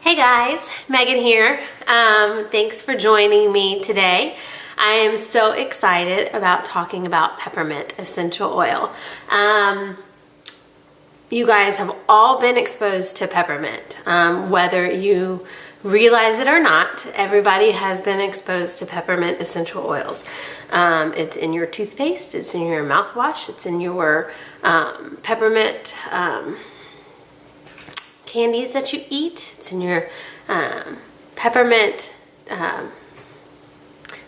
Hey guys, Megan here. Thanks for joining me today. I am so excited about talking about peppermint essential oil. You guys have all been exposed to peppermint, whether you realize it or not. Everybody has been exposed to peppermint essential oils. It's in your toothpaste, it's in your mouthwash, it's in your peppermint candies that you eat. It's in your peppermint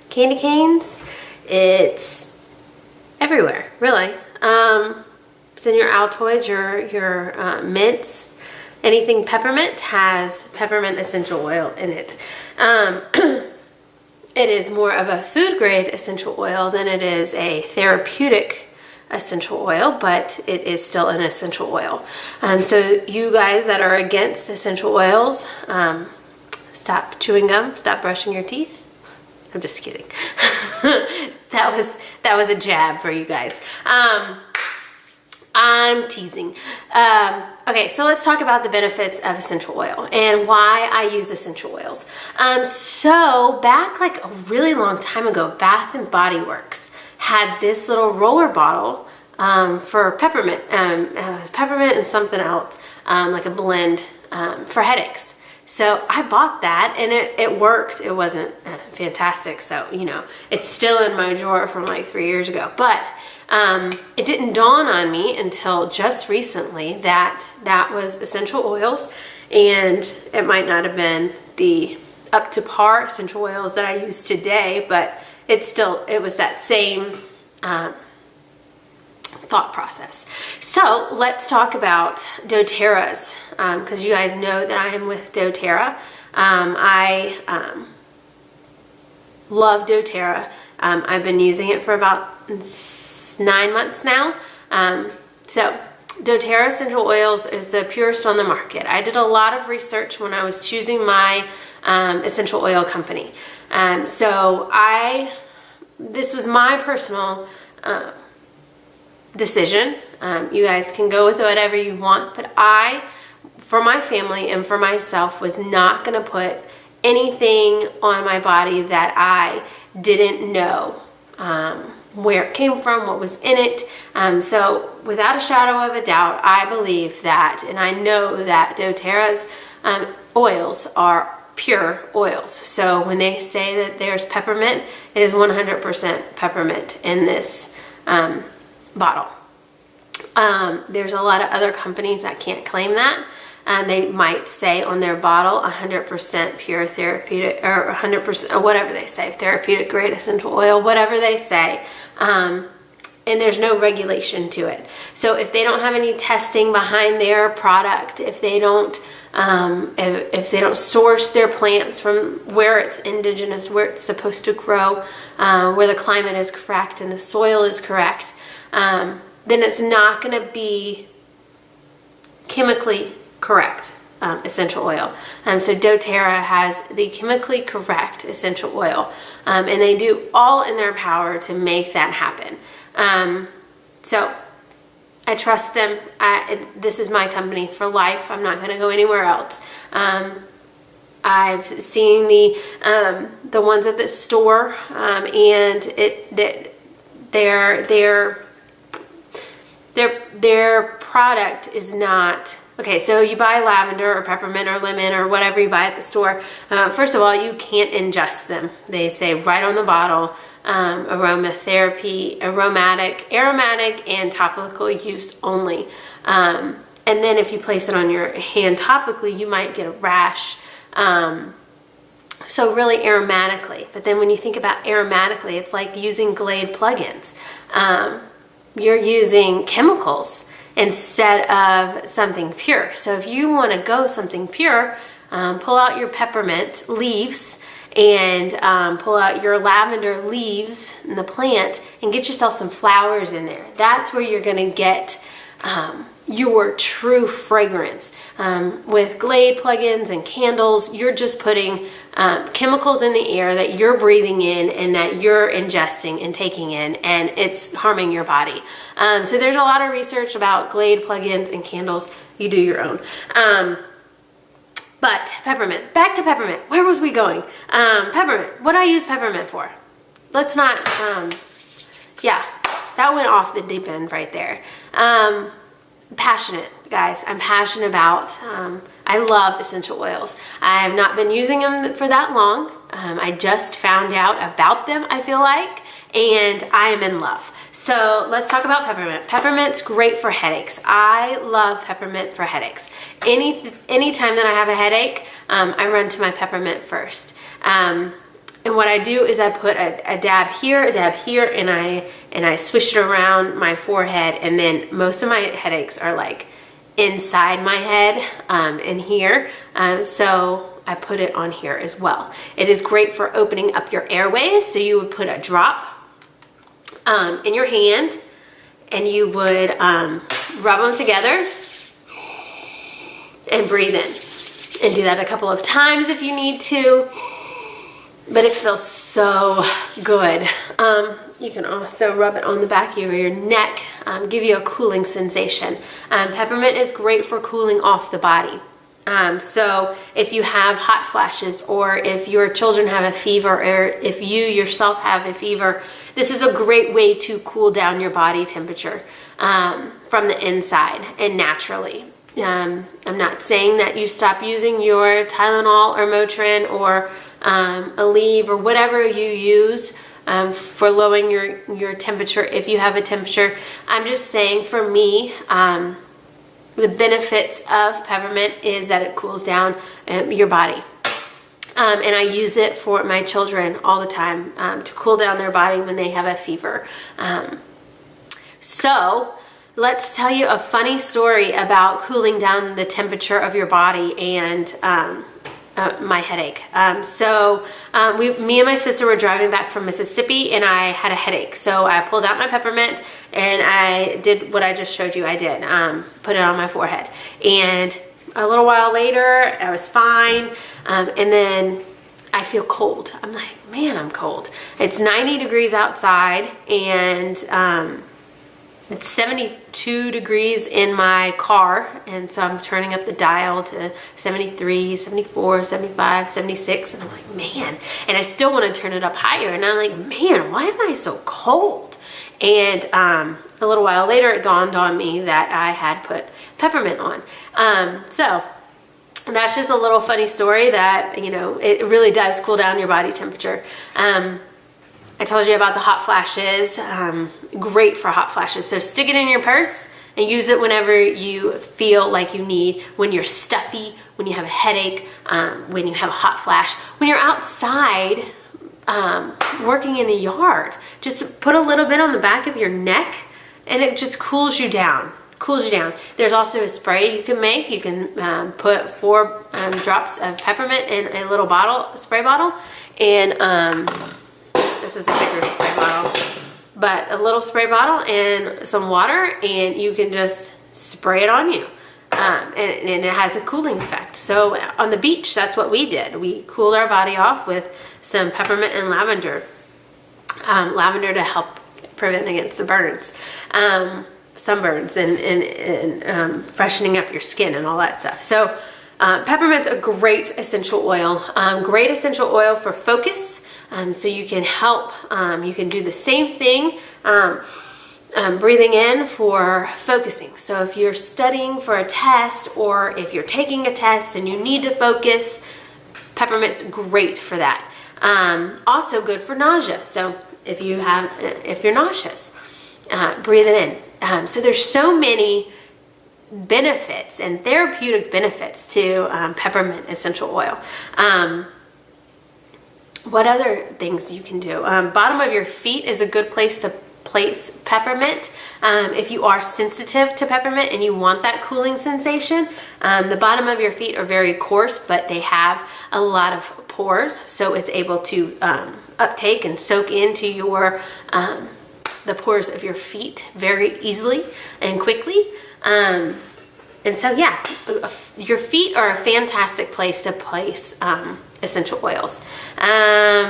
candy canes. It's everywhere, really. It's in your Altoids, your mints. Anything peppermint has peppermint essential oil in it. It is more of a food grade essential oil than it is a therapeutic essential oil, but it is still an essential oil. So you guys that are against essential oils, stop chewing gum, stop brushing your teeth. I'm just kidding. That was a jab for you guys. I'm teasing. Okay, so let's talk about the benefits of essential oil and why I use essential oils. So back like a really long time ago, Bath and Body Works had this little roller bottle for peppermint. It was peppermint and something else, like a blend for headaches. So I bought that and it worked. It wasn't fantastic, so you know, it's still in my drawer from like 3 years ago. But it didn't dawn on me until just recently that that was essential oils, and it might not have been the up to par essential oils that I use today, but it was that same thought process. So let's talk about doTERRA's, because you guys know that I am with doTERRA. I love doTERRA. I've been using it for about 9 months now. So doTERRA essential oils is the purest on the market. I did a lot of research when I was choosing my essential oil company. So this was my personal decision. You guys can go with whatever you want, but I, for my family and for myself, was not going to put anything on my body that I didn't know where it came from, what was in it. So without a shadow of a doubt, I believe that, and I know that doTERRA's oils are pure oils. So when they say that there's peppermint, it is 100% peppermint in this bottle. There's a lot of other companies that can't claim that. They might say on their bottle 100% pure therapeutic, or 100%, or whatever they say, therapeutic grade essential oil, whatever they say. And there's no regulation to it. So if they don't have any testing behind their product, if they don't source their plants from where it's indigenous, where it's supposed to grow, where the climate is correct and the soil is correct, then it's not going to be chemically correct essential oil. So doTERRA has the chemically correct essential oil, and they do all in their power to make that happen. So I trust them. This is my company for life. I'm not going to go anywhere else. I've seen the ones at the store, and their product is not okay. So you buy lavender or peppermint or lemon or whatever you buy at the store. First of all, you can't ingest them. They say right on the bottle, aromatic and topical use only. And then if you place it on your hand topically, you might get a rash. So really aromatically. But then when you think about aromatically, it's like using Glade plugins. You're using chemicals instead of something pure. So if you want to go something pure, pull out your peppermint leaves and pull out your lavender leaves in the plant and get yourself some flowers in there. That's where you're going to get your true fragrance. With Glade plugins and candles, you're just putting chemicals in the air that you're breathing in and that you're ingesting and taking in, and it's harming your body. So there's a lot of research about Glade plugins and candles. You do your own. But peppermint, back to peppermint. Where was we going? Peppermint, what do I use peppermint for? Let's not, yeah, that went off the deep end right there. Passionate, guys. I'm passionate about, I love essential oils. I have not been using them for that long. I just found out about them, I feel like, and I am in love. So let's talk about peppermint. Peppermint's great for headaches. I love peppermint for headaches. Anytime that I have a headache, I run to my peppermint first. And what I do is I put a dab here, and I swish it around my forehead, and then most of my headaches are like inside my head and here. So I put it on here as well. It is great for opening up your airways. So you would put a drop in your hand, and you would rub them together and breathe in. And do that a couple of times if you need to. But it feels so good. You can also rub it on the back of your neck, give you a cooling sensation. Peppermint is great for cooling off the body. So if you have hot flashes, or if your children have a fever, or if you yourself have a fever, this is a great way to cool down your body temperature from the inside and naturally. I'm not saying that you stop using your Tylenol or Motrin or Aleve or whatever you use for lowering your temperature if you have a temperature. I'm just saying, for me, the benefits of peppermint is that it cools down your body. And I use it for my children all the time to cool down their body when they have a fever. So let's tell you a funny story about cooling down the temperature of your body and my headache. Me and my sister were driving back from Mississippi, and I had a headache. So I pulled out my peppermint, and I did what I just showed you I did, put it on my forehead. And a little while later, I was fine. And then I feel cold. I'm like, man, I'm cold. It's 90 degrees outside, and it's 72 degrees in my car, and so I'm turning up the dial to 73, 74, 75, 76, and I'm like, man, and I still want to turn it up higher, and I'm like, man, why am I so cold? And a little while later, it dawned on me that I had put peppermint on. So that's just a little funny story that, you know, it really does cool down your body temperature. I told you about the hot flashes, great for hot flashes. So stick it in your purse and use it whenever you feel like you need, when you're stuffy, when you have a headache, when you have a hot flash, when you're outside working in the yard. Just put a little bit on the back of your neck, and it just cools you down. There's also a spray you can make. You can put 4 drops of peppermint in a little spray bottle, and this is a bigger spray bottle, but a little spray bottle and some water, and you can just spray it on you. And it has a cooling effect. So on the beach, that's what we did. We cooled our body off with some peppermint and lavender. Lavender to help prevent against the burns, sunburns, and freshening up your skin and all that stuff. So peppermint's a great essential oil. Great essential oil for focus. So you can help, you can do the same thing, breathing in for focusing. So if you're studying for a test, or if you're taking a test and you need to focus, peppermint's great for that. Also good for nausea. So if you're nauseous, breathe it in. So there's so many benefits and therapeutic benefits to peppermint essential oil. What other things you can do? Bottom of your feet is a good place to place peppermint. If you are sensitive to peppermint and you want that cooling sensation, the bottom of your feet are very coarse, but they have a lot of pores, so it's able to uptake and soak into the pores of your feet very easily and quickly. And so yeah, your feet are a fantastic place to place essential oils.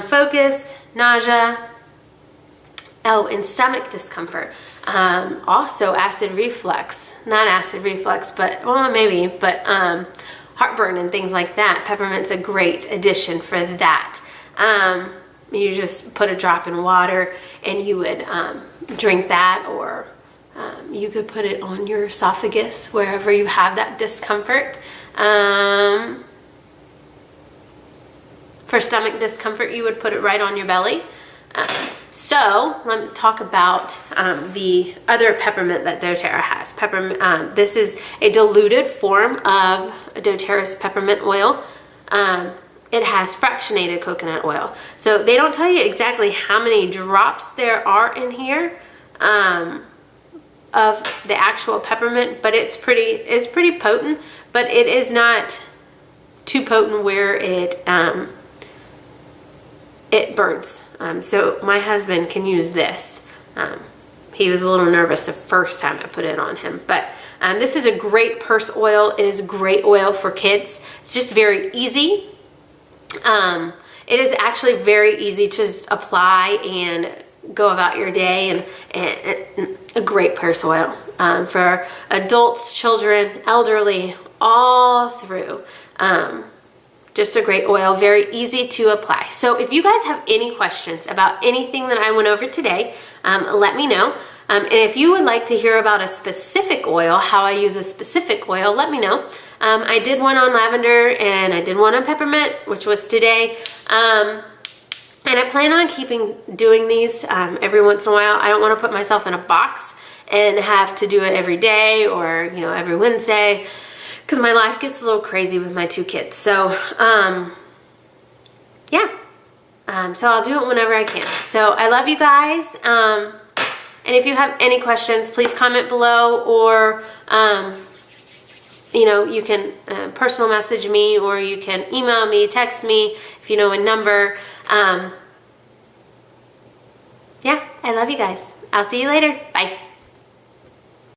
Focus, nausea, and stomach discomfort. Also acid reflux, not acid reflux, but, well, maybe, but heartburn and things like that, peppermint's a great addition for that. You just put a drop in water and you would drink that, or you could put it on your esophagus wherever you have that discomfort. For stomach discomfort, you would put it right on your belly. So let's talk about the other peppermint that doTERRA has. Peppermint. This is a diluted form of doTERRA's peppermint oil. It has fractionated coconut oil. So they don't tell you exactly how many drops there are in here of the actual peppermint, but it's pretty potent. But it is not too potent where it burns. So my husband can use this. He was a little nervous the first time I put it on him, but this is a great purse oil. It is a great oil for kids. It's just very easy. It is actually very easy to just apply and go about your day, and a great purse oil for adults, children, elderly, all through. Just a great oil, very easy to apply. So if you guys have any questions about anything that I went over today, let me know. And if you would like to hear about a specific oil, how I use a specific oil, let me know. I did one on lavender and I did one on peppermint, which was today. And I plan on doing these every once in a while. I don't want to put myself in a box and have to do it every day or every Wednesday, because my life gets a little crazy with my 2 kids. So yeah, so I'll do it whenever I can. So I love you guys. And if you have any questions, please comment below, or you can personal message me, or you can email me, text me if you know a number. Yeah, I love you guys. I'll see you later. Bye.